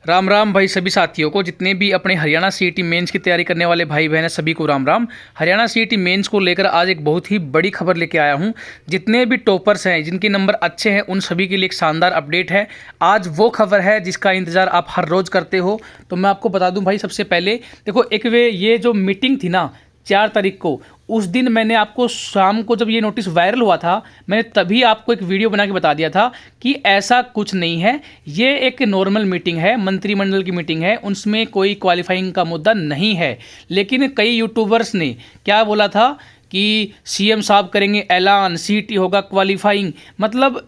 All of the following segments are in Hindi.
राम राम भाई सभी साथियों को, जितने भी अपने हरियाणा सीईटी मेंस की तैयारी करने वाले भाई बहन हैं सभी को राम राम। हरियाणा सीईटी मेंस को लेकर आज एक बहुत ही बड़ी खबर लेके आया हूं। जितने भी टॉपर्स हैं, जिनके नंबर अच्छे हैं, उन सभी के लिए एक शानदार अपडेट है। आज वो खबर है जिसका इंतजार आप हर रोज़ करते हो। तो मैं आपको बता दूं भाई, सबसे पहले देखो, ये जो मीटिंग थी ना 4 तारीख को, उस दिन मैंने आपको शाम को जब ये नोटिस वायरल हुआ था, मैंने तभी आपको एक वीडियो बना के बता दिया था कि ऐसा कुछ नहीं है, ये एक नॉर्मल मीटिंग है, मंत्रिमंडल की मीटिंग है, उसमें कोई क्वालिफाइंग का मुद्दा नहीं है। लेकिन कई यूट्यूबर्स ने क्या बोला था कि सीएम साहब करेंगे ऐलान, सीईटी होगा क्वालिफाइंग। मतलब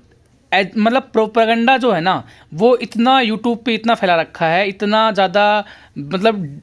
प्रोपेगेंडा जो है ना, वो इतना यूट्यूब पे इतना फैला रखा है, इतना ज़्यादा मतलब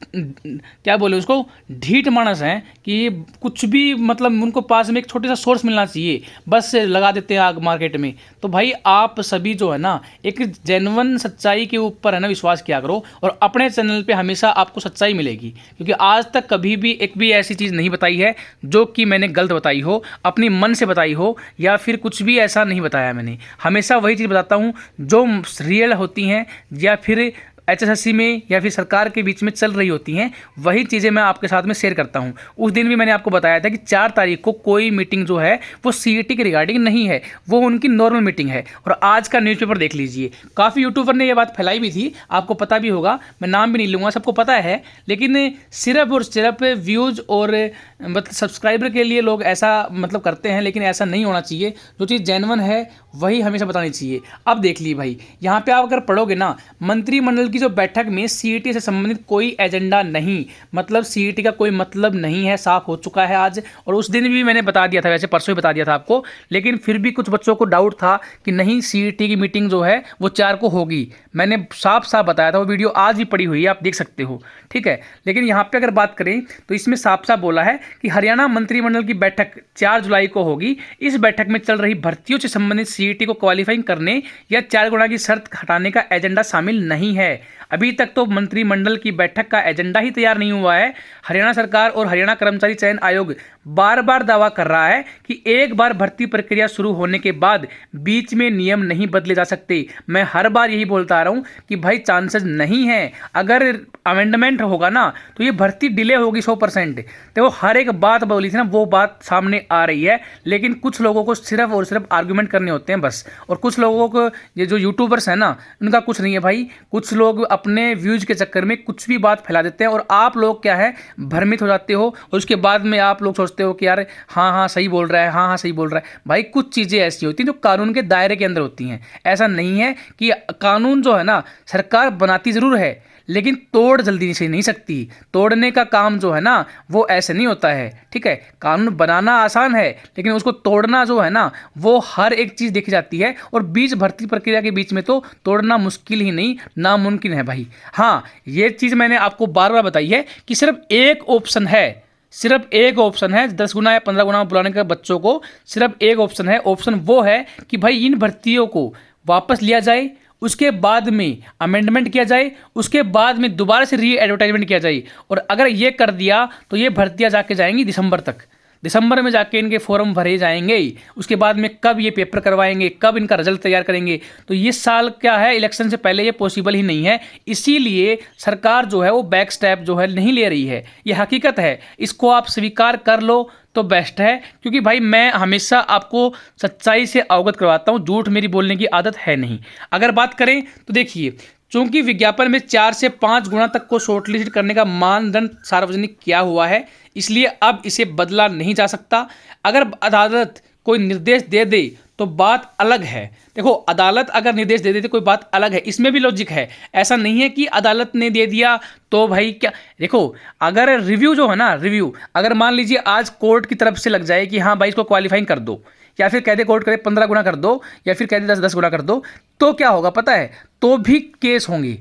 क्या बोले उसको, ढीठ मानस हैं कि कुछ भी मतलब उनको पास में एक छोटा सा सोर्स मिलना चाहिए, बस लगा देते हैं आग मार्केट में। तो भाई आप सभी जो है ना, एक जेन्युइन सच्चाई के ऊपर है ना विश्वास किया करो, और अपने चैनल पे हमेशा आपको सच्चाई मिलेगी, क्योंकि आज तक कभी भी एक भी ऐसी चीज़ नहीं बताई है जो कि मैंने गलत बताई हो, अपनी मन से बताई हो, या फिर कुछ भी ऐसा नहीं बताया मैंने। हमेशा वही चीज़ बताता हूँ जो रियल होती हैं, या फिर एचएसएससी में या फिर सरकार के बीच में चल रही होती हैं, वही चीज़ें मैं आपके साथ में शेयर करता हूं। उस दिन भी मैंने आपको बताया था कि 4 तारीख को कोई मीटिंग जो है वो सीईटी के रिगार्डिंग नहीं है, वो उनकी नॉर्मल मीटिंग है। और आज का न्यूज़पेपर देख लीजिए, काफ़ी यूट्यूबर ने ये बात फैलाई भी थी, आपको पता भी होगा, मैं नाम भी नहीं लूँगा, सबको पता है। लेकिन सिर्फ और सिर्फ व्यूज़ और मतलब सब्सक्राइबर के लिए लोग ऐसा मतलब करते हैं, लेकिन ऐसा नहीं होना चाहिए। जो चीज़ जेन्युइन है वही हमेशा बतानी चाहिए। अब देख ली भाई, यहाँ पे आप अगर पढ़ोगे ना, मंत्रिमंडल की जो बैठक में सीईटी से संबंधित कोई एजेंडा नहीं, मतलब सीईटी का कोई मतलब नहीं है, साफ हो चुका है आज। और उस दिन भी मैंने बता दिया था, वैसे परसों ही बता दिया था आपको, लेकिन फिर भी कुछ बच्चों को डाउट था कि नहीं सीईटी की मीटिंग जो है वो 4 को होगी। मैंने साफ साफ बताया था, वो वीडियो आज भी पड़ी हुई है, आप देख सकते हो, ठीक है। लेकिन यहाँ पे अगर बात करें तो इसमें साफ साफ बोला है कि हरियाणा मंत्रिमंडल की बैठक 4 जुलाई को होगी। इस बैठक में चल रही भर्तियों से संबंधित सीईटी को क्वालिफाइंग करने या 4 गुणा की शर्त हटाने का एजेंडा शामिल नहीं है। अभी तक तो मंत्रिमंडल की बैठक का एजेंडा ही तैयार नहीं हुआ है। हरियाणा सरकार और हरियाणा कर्मचारी चयन आयोग बार बार दावा कर रहा है कि एक बार भर्ती प्रक्रिया शुरू होने के बाद बीच में नियम नहीं बदले जा सकते। मैं हर बार यही बोलता आ रहा हूं कि भाई चांसेस नहीं है, अगर अमेंडमेंट होगा ना तो ये भर्ती डिले होगी 100%। देखो हर एक बात बोली थी ना, वो बात सामने आ रही है, लेकिन कुछ लोगों को सिर्फ और सिर्फ आर्गुमेंट करने होते हैं बस। और कुछ लोगों को, ये जो यूट्यूबर्स हैं ना, उनका कुछ नहीं है भाई। कुछ लोग अपने व्यूज के चक्कर में कुछ भी बात फैला देते हैं, और आप लोग क्या है, भ्रमित हो जाते हो, और उसके बाद में आप लोग सोचते हो कि यार हाँ हाँ सही बोल रहा है, हाँ हाँ सही बोल रहा है। भाई कुछ चीज़ें ऐसी होती हैं जो कानून के दायरे के अंदर होती हैं। ऐसा नहीं है कि कानून जो है ना सरकार बनाती ज़रूर है, लेकिन तोड़ जल्दी से नहीं सकती। तोड़ने का काम जो है ना वो ऐसे नहीं होता है, ठीक है। कानून बनाना आसान है, लेकिन उसको तोड़ना जो है ना, वो हर एक चीज़ देखी जाती है। और बीच भर्ती प्रक्रिया के बीच में तो तोड़ना मुश्किल ही नहीं, नामुमकिन है भाई। हाँ, ये चीज़ मैंने आपको बार बार बताई है कि सिर्फ एक ऑप्शन है, सिर्फ एक ऑप्शन है 10 गुना या 15 गुना बुलाने का बच्चों को। सिर्फ एक ऑप्शन है, ऑप्शन वो है कि भाई इन भर्तियों को वापस लिया जाए, उसके बाद में अमेंडमेंट किया जाए, उसके बाद में दोबारा से री एडवर्टाइजमेंट किया जाए। और अगर ये कर दिया तो ये भर्तियां जाके जाएंगी दिसंबर तक। दिसंबर में जाके इनके फॉर्म भरे जाएंगे। उसके बाद में कब ये पेपर करवाएंगे, कब इनका रिजल्ट तैयार करेंगे, तो ये साल क्या है, इलेक्शन से पहले ये पॉसिबल ही नहीं है। इसीलिए सरकार जो है वो बैक स्टेप जो है नहीं ले रही है। ये हकीकत है, इसको आप स्वीकार कर लो तो बेस्ट है, क्योंकि भाई मैं हमेशा आपको सच्चाई से अवगत करवाता हूँ, झूठ मेरी बोलने की आदत है नहीं। अगर बात करें तो देखिए, चूंकि विज्ञापन में 4 से 5 गुना तक को शॉर्टलिस्ट करने का मानदंड सार्वजनिक किया हुआ है, इसलिए अब इसे बदला नहीं जा सकता। अगर अदालत कोई निर्देश दे दे तो बात अलग है। देखो अदालत अगर निर्देश दे देती कोई बात अलग है, इसमें भी लॉजिक है। ऐसा नहीं है कि अदालत ने दे दिया तो भाई क्या, देखो अगर रिव्यू जो है ना, रिव्यू अगर मान लीजिए आज कोर्ट की तरफ से लग जाए कि हाँ भाई इसको क्वालिफाइंग कर दो, या फिर कह दे कोर्ट करे 15 गुना कर दो, या फिर कह दे 10 गुना कर दो, तो क्या होगा पता है, तो भी केस होंगे,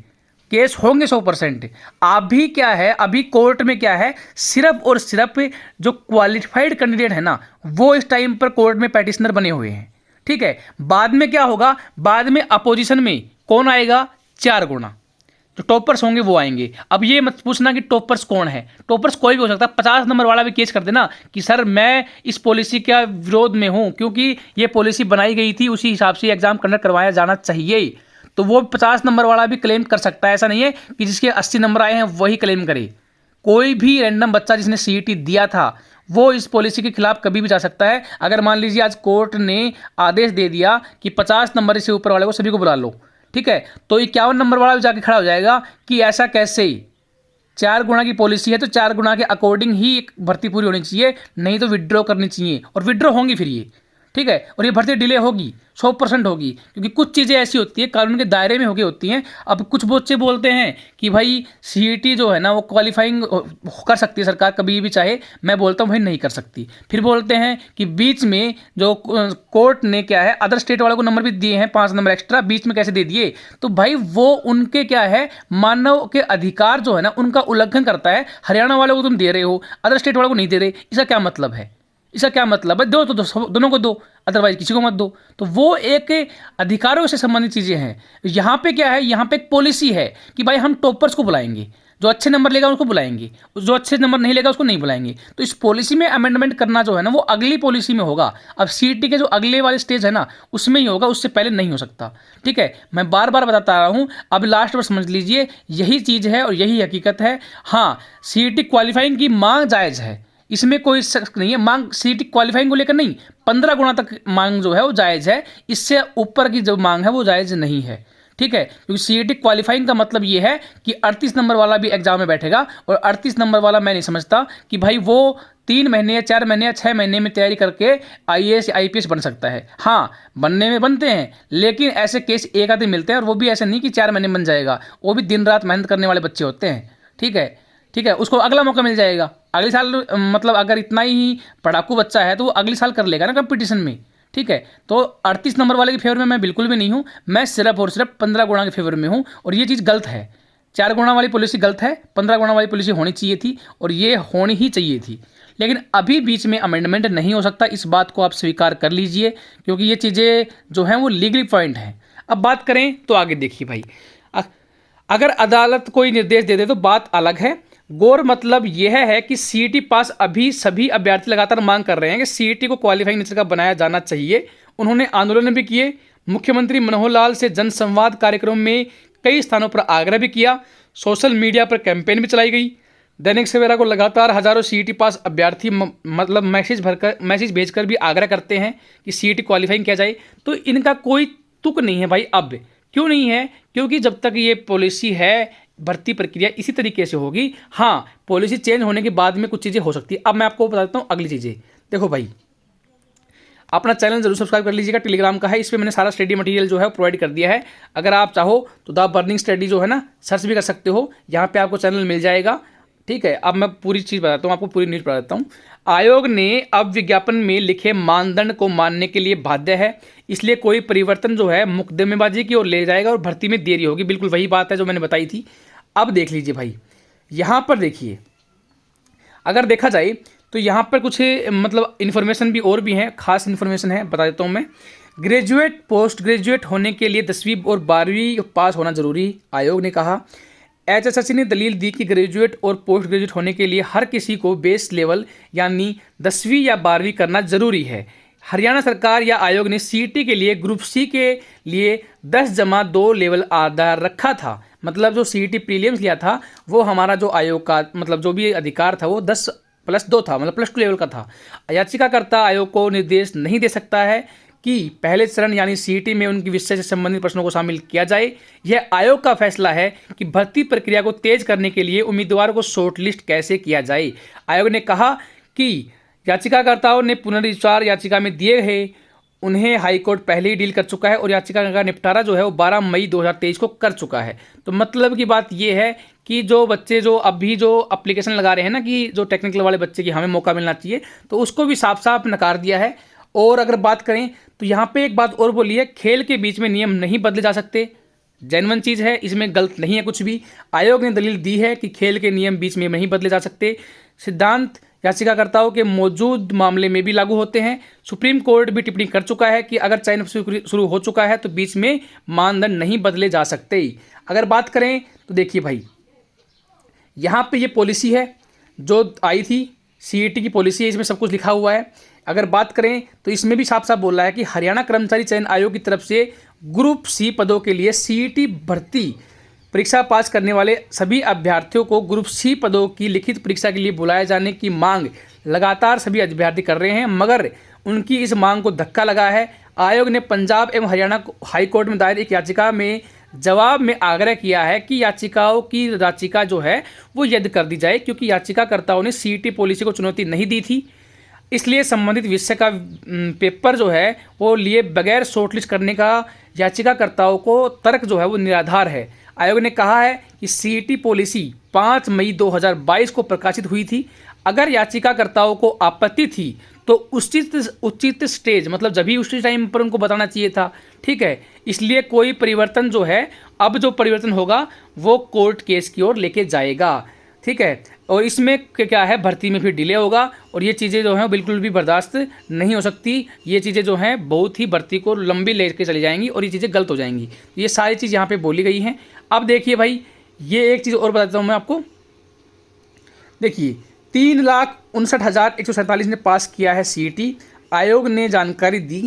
केस होंगे 100%। अभी क्या है, अभी कोर्ट में क्या है, सिर्फ और सिर्फ जो क्वालिफाइड कैंडिडेट है ना, वो इस टाइम पर कोर्ट में पैटिशनर बने हुए हैं, ठीक है। बाद में क्या होगा, बाद में अपोजिशन में कौन आएगा, 4 गुना जो टॉपर्स होंगे वो आएंगे। अब ये मत पूछना कि टॉपर्स कौन है, टॉपर्स कोई भी हो सकता है। 50 नंबर वाला भी केस कर देना कि सर मैं इस पॉलिसी के विरोध में हूं, क्योंकि ये पॉलिसी बनाई गई थी, उसी हिसाब से एग्जाम कंडक्ट करवाया जाना चाहिए, तो वो 50 नंबर वाला भी क्लेम कर सकता है। ऐसा नहीं है कि जिसके 80 नंबर आए हैं वही क्लेम करे। कोई भी रैंडम बच्चा जिसने सीईटी दिया था वो इस पॉलिसी के खिलाफ कभी भी जा सकता है। अगर मान लीजिए आज कोर्ट ने आदेश दे दिया कि 50 नंबर से ऊपर वाले को सभी को बुला लो, ठीक है, तो 51 नंबर वाला भी जाके खड़ा हो जाएगा कि ऐसा कैसे। 4 गुना की पॉलिसी है तो 4 गुना के अकॉर्डिंग ही एक भर्ती पूरी होनी चाहिए, नहीं तो विड्रॉ करनी चाहिए। और विड्रॉ होंगी फिर ये, ठीक है, और ये भर्ती डिले होगी, 100% होगी, क्योंकि कुछ चीज़ें ऐसी होती है कानून के दायरे में होके होती हैं। अब कुछ बच्चे बोलते हैं कि भाई सीईटी जो है ना वो क्वालिफाइंग कर सकती है सरकार कभी भी चाहे। मैं बोलता हूँ भाई नहीं कर सकती। फिर बोलते हैं कि बीच में जो कोर्ट ने क्या है अदर स्टेट वालों को नंबर भी दिए हैं, 5 नंबर एक्स्ट्रा, बीच में कैसे दे दिए। तो भाई वो उनके क्या है, मानव के अधिकार जो है ना उनका उल्लंघन करता है। हरियाणा वालों को तुम दे रहे हो, अदर स्टेट वालों को नहीं दे रहे, इसका क्या मतलब है? इसका क्या मतलब है? दो तो दो, दोनों को दो, अदरवाइज किसी को मत दो। तो वो एक अधिकारों से संबंधित चीज़ें हैं। यहाँ पे क्या है, यहाँ पे एक पॉलिसी है कि भाई हम टॉपर्स को बुलाएंगे, जो अच्छे नंबर लेगा उसको बुलाएंगे, जो अच्छे नंबर नहीं लेगा उसको नहीं बुलाएंगे। तो इस पॉलिसी में अमेंडमेंट करना जो है ना वो अगली पॉलिसी में होगा। अब सीईटी के जो अगले वाले स्टेज है ना उसमें ही होगा, उससे पहले नहीं हो सकता। ठीक है, मैं बार बार बताता रहा हूँ, अब लास्ट पर समझ लीजिए यही चीज़ है और यही हकीकत है। हाँ, सीईटी क्वालिफाइंग की मांग जायज़ है, इसमें कोई शक नहीं है। मांग सीईटी क्वालिफाइंग को लेकर नहीं, 15 गुना तक मांग जो है वो जायज़ है, इससे ऊपर की जो मांग है वो जायज़ नहीं है। ठीक है, क्योंकि सीईटी क्वालिफाइंग का मतलब ये है कि 38 नंबर वाला भी एग्जाम में बैठेगा, और 38 नंबर वाला मैं नहीं समझता कि भाई वो 3 महीने या 4 महीने या 6 महीने में तैयारी करके आईएएस या आईपीएस बन सकता है। हाँ, बनने में बनते हैं, लेकिन ऐसे केस एक आधे मिलते हैं, और वो भी ऐसे नहीं कि 4 महीने में बन जाएगा। वो भी दिन रात मेहनत करने वाले बच्चे होते हैं। ठीक है, ठीक है, उसको अगला मौका मिल जाएगा अगले साल। मतलब अगर इतना ही पढ़ाकू बच्चा है तो वो अगले साल कर लेगा ना कंपटीशन में। ठीक है, तो 38 नंबर वाले के फेवर में मैं बिल्कुल भी नहीं हूँ, मैं सिर्फ और सिर्फ 15 गुना के फेवर में हूँ, और ये चीज़ गलत है। 4 गुना वाली पॉलिसी गलत है, 15 गुना वाली पॉलिसी होनी चाहिए थी, और ये होनी ही चाहिए थी। लेकिन अभी बीच में अमेंडमेंट नहीं हो सकता, इस बात को आप स्वीकार कर लीजिए, क्योंकि ये चीज़ें जो हैं वो लीगली पॉइंट हैं। अब बात करें तो आगे देखिए भाई, अगर अदालत कोई निर्देश दे दे तो बात अलग है। गौर मतलब यह है कि सीईटी पास अभी सभी अभ्यर्थी लगातार मांग कर रहे हैं कि सीईटी को क्वालिफाइंग नेचर का बनाया जाना चाहिए। उन्होंने आंदोलन भी किए, मुख्यमंत्री मनोहर लाल से जनसंवाद कार्यक्रम में कई स्थानों पर आग्रह भी किया, सोशल मीडिया पर कैंपेन भी चलाई गई। दैनिक सवेरा को लगातार हजारों सीईटी पास अभ्यर्थी मतलब मैसेज भेजकर भी आग्रह करते हैं कि सीईटी क्वालिफाइंग किया जाए। तो इनका कोई तुक नहीं है भाई। अब क्यों नहीं है? क्योंकि जब तक ये पॉलिसी है, भर्ती प्रक्रिया इसी तरीके से होगी। हाँ, पॉलिसी चेंज होने के बाद में कुछ चीज़ें हो सकती है। अब मैं आपको बता देता हूँ अगली चीज़ें। देखो भाई, अपना चैनल जरूर सब्सक्राइब कर लीजिएगा, टेलीग्राम का है, इस पर मैंने सारा स्टडी मटेरियल जो है वो प्रोवाइड कर दिया है। अगर आप चाहो तो द बर्निंग स्टडी जो है ना सर्च भी कर सकते हो, यहाँ पे आपको चैनल मिल जाएगा। ठीक है, अब मैं पूरी चीज़ बताता हूँ आपको, पूरी न्यूज़ बता देता हूँ। आयोग ने अब विज्ञापन में लिखे मानदंड को मानने के लिए बाध्य है, इसलिए कोई परिवर्तन जो है मुकदमेबाजी की ओर ले जाएगा और भर्ती में देरी होगी। बिल्कुल वही बात है जो मैंने बताई थी। अब देख लीजिए भाई, यहाँ पर देखिए, अगर देखा जाए तो यहाँ पर कुछ मतलब इन्फॉर्मेशन भी और भी हैं, खास इन्फॉर्मेशन है, बता देता हूँ मैं। ग्रेजुएट पोस्ट ग्रेजुएट होने के लिए 10वीं और 12वीं पास होना जरूरी, आयोग ने कहा। एचएसएससी ने दलील दी कि ग्रेजुएट और पोस्ट ग्रेजुएट होने के लिए हर किसी को बेस लेवल यानी 10वीं या 12वीं करना जरूरी है। हरियाणा सरकार या आयोग ने सीईटी के लिए ग्रुप सी के लिए 10+2 लेवल आधार रखा था। मतलब जो सीईटी प्रीलिम्स लिया था वो हमारा जो आयोग का मतलब जो भी अधिकार था वो 10+2 था, मतलब +2 लेवल का था। याचिकाकर्ता आयोग को निर्देश नहीं दे सकता है कि पहले चरण यानी सीईटी में उनकी विषय से संबंधित प्रश्नों को शामिल किया जाए। यह आयोग का फैसला है कि भर्ती प्रक्रिया को तेज करने के लिए उम्मीदवारों को शॉर्टलिस्ट कैसे किया जाए। आयोग ने कहा कि याचिकाकर्ताओं ने पुनर्विचार याचिका में दिए हैं, उन्हें हाईकोर्ट पहले ही डील कर चुका है और याचिका का निपटारा जो है वो 12 मई 2023 को कर चुका है। तो मतलब की बात ये है कि जो बच्चे जो अभी जो अप्लीकेशन लगा रहे हैं ना कि जो टेक्निकल वाले बच्चे की हमें मौका मिलना चाहिए, तो उसको भी साफ साफ नकार दिया है। और अगर बात करें तो यहाँ पे एक बात और बोली है, खेल के बीच में नियम नहीं बदले जा सकते। जेन्युइन चीज़ है, इसमें गलत नहीं है कुछ भी। आयोग ने दलील दी है कि खेल के नियम बीच में नहीं बदले जा सकते। सिद्धांत याचिकाकर्ताओं के मौजूद मामले में भी लागू होते हैं। सुप्रीम कोर्ट भी टिप्पणी कर चुका है कि अगर चयन शुरू हो चुका है तो बीच में मानदंड नहीं बदले जा सकते। अगर बात करें तो देखिए भाई, यहाँ पे ये पॉलिसी है जो आई थी, सीईटी की पॉलिसी है, इसमें सब कुछ लिखा हुआ है। अगर बात करें तो इसमें भी साफ साफ बोल रहा है कि हरियाणा कर्मचारी चयन आयोग की तरफ से ग्रुप सी पदों के लिए सीईटी भर्ती परीक्षा पास करने वाले सभी अभ्यर्थियों को ग्रुप सी पदों की लिखित परीक्षा के लिए बुलाए जाने की मांग लगातार सभी अभ्यर्थी कर रहे हैं, मगर उनकी इस मांग को धक्का लगा है। आयोग ने पंजाब एवं हरियाणा हाई कोर्ट में दायर एक याचिका में जवाब में आग्रह किया है कि याचिकाओं की याचिका जो है वो रद्द कर दी जाए, क्योंकि याचिकाकर्ताओं ने सीईटी पॉलिसी को चुनौती नहीं दी थी, इसलिए संबंधित विषय का पेपर जो है वो लिए बगैर शॉर्टलिस्ट करने का याचिकाकर्ताओं को तर्क जो है वो निराधार है। आयोग ने कहा है कि सीईटी पॉलिसी 5 मई 2022 को प्रकाशित हुई थी। अगर याचिकाकर्ताओं को आपत्ति थी तो उचित स्टेज मतलब जब भी उस टाइम पर उनको बताना चाहिए था, ठीक है। इसलिए कोई परिवर्तन जो है, अब जो परिवर्तन होगा वो कोर्ट केस की ओर लेके जाएगा, ठीक है। और इसमें क्या है, भर्ती में फिर डिले होगा और ये चीज़ें जो हैं बिल्कुल भी बर्दाश्त नहीं हो सकती। ये चीज़ें जो हैं बहुत ही भर्ती को लंबी लेके चली जाएंगी और ये चीज़ें गलत हो जाएंगी। ये सारी चीज़ यहाँ पे बोली गई हैं। अब देखिए भाई, ये एक चीज़ और बताता हूँ मैं आपको। देखिए 3,59,147 ने पास किया है सीईटी। आयोग ने जानकारी दी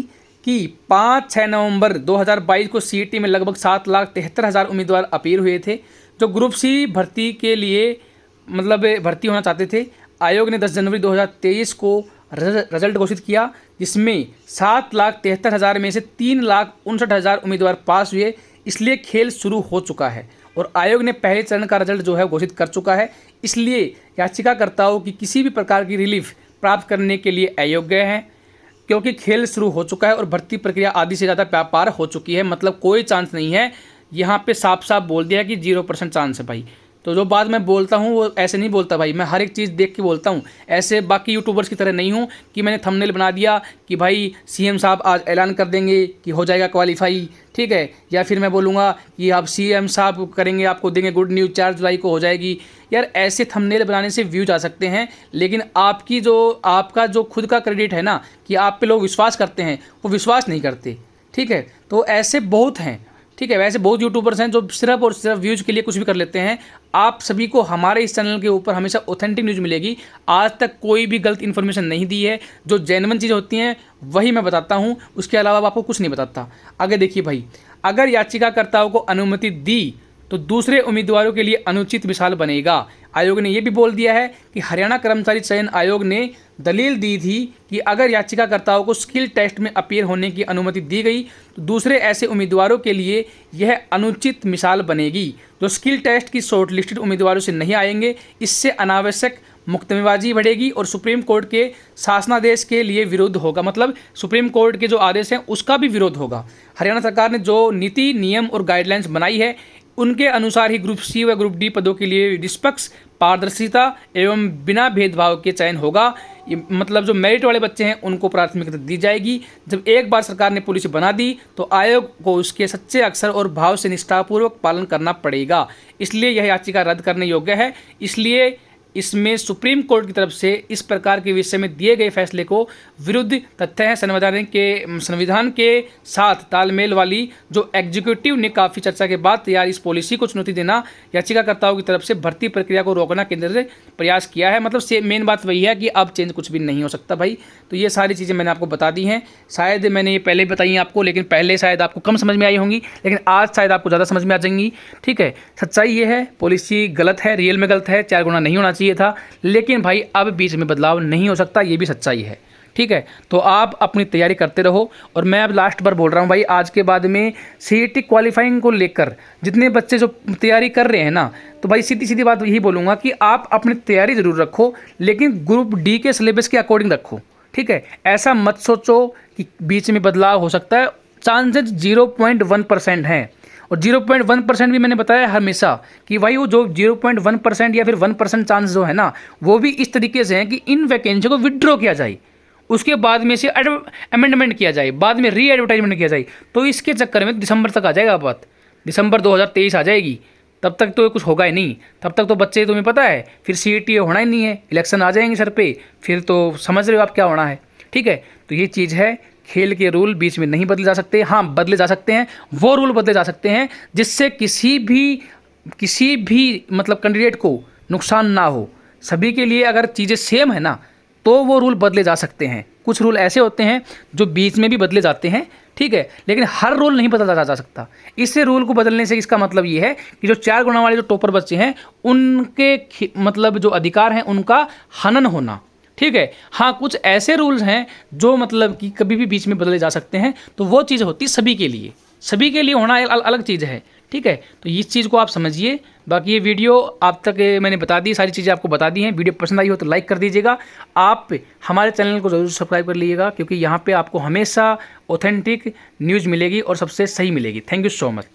कि 5-6 नवंबर 2022 को सीईटी में लगभग 7,73,000 उम्मीदवार अपील हुए थे जो ग्रुप सी भर्ती के लिए मतलब भर्ती होना चाहते थे। आयोग ने 10 जनवरी 2023 को रिजल्ट घोषित किया, जिसमें 7,73,000 में से 3,59,000 उम्मीदवार पास हुए, इसलिए खेल शुरू हो चुका है और आयोग ने पहले चरण का रिजल्ट जो है घोषित कर चुका है। इसलिए याचिकाकर्ताओं की किसी भी प्रकार की रिलीफ प्राप्त करने के लिए अयोग्य है, क्योंकि खेल शुरू हो चुका है और भर्ती प्रक्रिया आधी से ज़्यादा पार हो चुकी है। मतलब कोई चांस नहीं है, यहाँ पे साफ साफ बोल दिया कि 0% चांस है भाई। तो जो बात मैं बोलता हूँ वो ऐसे नहीं बोलता भाई, मैं हर एक चीज़ देख के बोलता हूँ। ऐसे बाकी यूट्यूबर्स की तरह नहीं हूँ कि मैंने थंबनेल बना दिया कि भाई सीएम साहब आज ऐलान कर देंगे कि हो जाएगा क्वालिफाई, ठीक है, या फिर मैं बोलूँगा कि आप सीएम साहब करेंगे, आपको देंगे गुड न्यूज़ 4 जुलाई को हो जाएगी। यार ऐसे थंबनेल बनाने से व्यूज आ सकते हैं, लेकिन आपका जो खुद का क्रेडिट है ना कि आप पे लोग विश्वास करते हैं, वो विश्वास नहीं करते, ठीक है। तो ऐसे बहुत हैं, ठीक है। वैसे बहुत यूट्यूबर्स हैं जो सिर्फ और सिर्फ व्यूज़ के लिए कुछ भी कर लेते हैं। आप सभी को हमारे इस चैनल के ऊपर हमेशा ऑथेंटिक न्यूज़ मिलेगी। आज तक कोई भी गलत इन्फॉर्मेशन नहीं दी है। जो जेन्युइन चीज़ें होती हैं वही मैं बताता हूँ, उसके अलावा आपको कुछ नहीं बताता। आगे देखिए भाई, अगर याचिकाकर्ताओं को अनुमति दी तो दूसरे उम्मीदवारों के लिए अनुचित मिसाल बनेगा। आयोग ने यह भी बोल दिया है कि हरियाणा कर्मचारी चयन आयोग ने दलील दी थी कि अगर याचिकाकर्ताओं को स्किल टेस्ट में अपीयर होने की अनुमति दी गई तो दूसरे ऐसे उम्मीदवारों के लिए यह अनुचित मिसाल बनेगी जो स्किल टेस्ट की शॉर्टलिस्टेड उम्मीदवारों से नहीं आएंगे। इससे अनावश्यक मुकदमेबाजी बढ़ेगी और सुप्रीम कोर्ट के शासनादेश के लिए विरोध होगा। मतलब सुप्रीम कोर्ट के जो आदेश हैं उसका भी विरोध होगा। हरियाणा सरकार ने जो नीति, नियम और गाइडलाइंस बनाई है उनके अनुसार ही ग्रुप सी व ग्रुप डी पदों के लिए निष्पक्ष, पारदर्शिता एवं बिना भेदभाव के चयन होगा। मतलब जो मेरिट वाले बच्चे हैं उनको प्राथमिकता दी जाएगी। जब एक बार सरकार ने पॉलिसी बना दी तो आयोग को उसके सच्चे अक्षर और भाव से निष्ठापूर्वक पालन करना पड़ेगा। इसलिए यह याचिका रद्द करने योग्य है। इसलिए इसमें सुप्रीम कोर्ट की तरफ से इस प्रकार के विषय में दिए गए फैसले को विरुद्ध तथ्य है। संविधान के साथ तालमेल वाली जो एग्जीक्यूटिव ने काफ़ी चर्चा के बाद तैयार इस पॉलिसी को चुनौती देना याचिकाकर्ताओं की तरफ से भर्ती प्रक्रिया को रोकना केंद्र से प्रयास किया है। मतलब से मेन बात वही है कि अब चेंज कुछ भी नहीं हो सकता भाई। तो ये सारी चीज़ें मैंने आपको बता दी हैं। शायद मैंने ये पहले बताई आपको, लेकिन पहले शायद आपको कम समझ में आई होंगी, लेकिन आज शायद आपको ज़्यादा समझ में आ जाएंगी, ठीक है। सच्चाई ये है, पॉलिसी गलत है, रियल में गलत है, 4 गुना नहीं होना चाहिए था, लेकिन भाई अब बीच में बदलाव नहीं हो सकता, ये भी सच्चाई है, ठीक है। तो आप अपनी तैयारी करते रहो। और मैं अब लास्ट बार बोल रहा हूँ भाई, आज के बाद में सीईटी क्वालिफाइंग को लेकर जितने बच्चे जो तैयारी कर रहे हैं ना, तो भाई सीधी सीधी बात यही बोलूँगा कि आप अपनी तैयारी ज़रूर रखो, लेकिन ग्रुप डी के सिलेबस के अकॉर्डिंग रखो, ठीक है। ऐसा मत सोचो कि बीच में बदलाव हो सकता है। चांसेस 0.1% हैं, और 0.1% भी मैंने बताया हमेशा कि भाई वो जो 0.1% या फिर 1% चांस जो है ना, वो भी इस तरीके से हैं कि इन वैकेंसी को विड्रॉ किया जाए, उसके बाद में से अमेंडमेंट किया जाए, बाद में री एडवर्टाइजमेंट किया जाए। तो इसके चक्कर में दिसंबर तक आ जाएगा बात, दिसंबर 2023 आ जाएगी, तब तक तो कुछ होगा ही नहीं। तब तक तो बच्चे, तुम्हें पता है फिर सीईटी होना ही नहीं है, इलेक्शन आ जाएंगे सर पे, फिर तो समझ रहे हो आप क्या होना है, ठीक है। तो ये चीज़ है, खेल के रूल बीच में नहीं बदले जा सकते। हाँ, बदले जा सकते हैं, वो रूल बदले जा सकते हैं जिससे किसी भी मतलब कैंडिडेट को नुकसान ना हो। सभी के लिए अगर चीज़ें सेम है ना तो वो रूल बदले जा सकते हैं, कुछ रूल ऐसे होते हैं जो बीच में भी बदले जाते हैं, ठीक है, लेकिन हर रूल नहीं बदला जा सकता। इससे रूल को बदलने से इसका मतलब ये है कि जो 4 गुना वाले जो टॉपर बच्चे हैं उनके मतलब जो अधिकार हैं उनका हनन होना, ठीक है। हाँ, कुछ ऐसे रूल्स हैं जो मतलब कि कभी भी बीच में बदले जा सकते हैं, तो वो चीज़ होती सभी के लिए होना अलग चीज़ है, ठीक है। तो इस चीज़ को आप समझिए। बाकी ये वीडियो आप तक मैंने बता दी, सारी चीज़ें आपको बता दी हैं। वीडियो पसंद आई हो तो लाइक कर दीजिएगा। आप हमारे चैनल को ज़रूर सब्सक्राइब कर लीजिएगा, क्योंकि यहाँ पे आपको हमेशा ऑथेंटिक न्यूज़ मिलेगी और सबसे सही मिलेगी। Thank you so much.